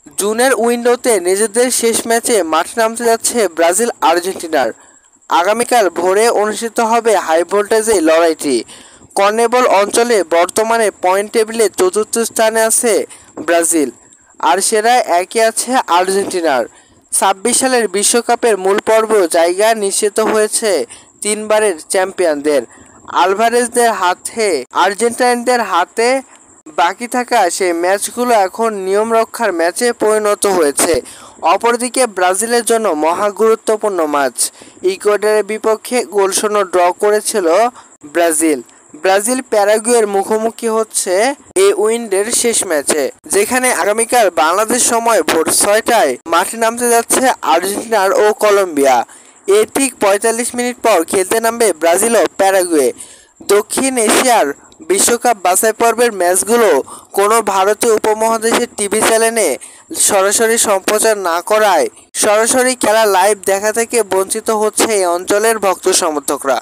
জুনের উইন্ডোতে নিজেদের শেষ ম্যাচে মাঠে নামতে যাচ্ছে ব্রাজিল আর্জেন্টিনার। আগামীকাল ভোরে অনুষ্ঠিত হবে হাই ভোল্টেজে লড়াইটি। কনমেবল অঞ্চলে বর্তমানে পয়েন্ট টেবিলে চতুর্থ স্থানে আছে ব্রাজিল, আর সেরা একে আছে আর্জেন্টিনার। ২৬ সালের বিশ্বকাপের মূল পর্ব জায়গা নিশ্চিত হয়েছে তিনবারের চ্যাম্পিয়নদের। আলভারেজদের হাতে আর্জেন্টাইনদের হাতে বাকি থাকা সেই ম্যাচগুলো এখন নিয়ম রক্ষার ম্যাচে পরিণত হয়েছে। অপরদিকে ব্রাজিলের জন্য মহা গুরুত্বপূর্ণ ম্যাচ। ইকুয়েডরের বিপক্ষে গোলশূন্য ড্র করেছিল ব্রাজিল। ব্রাজিল প্যারাগুয়ের মুখোমুখি হচ্ছে এই উইন্ডের শেষ ম্যাচে, যেখানে আগামীকাল বাংলাদেশ সময় ভোর ৬টায় মাঠে নামতে যাচ্ছে আর্জেন্টিনার ও কলম্বিয়া। এর ঠিক ৪৫ মিনিট পর খেলতে নামবে ব্রাজিল ও প্যারাগুয়ে। দক্ষিণ এশিয়ার বিশ্বকাপ বাছাই পর্বের ম্যাচগুলো কোনো ভারতীয় উপমহাদেশের টিভি চ্যানেলে সরাসরি সম্প্রচার না করায় সরাসরি খেলা লাইভ দেখা থেকে বঞ্চিত হচ্ছে এই অঞ্চলের ভক্ত সমর্থকরা।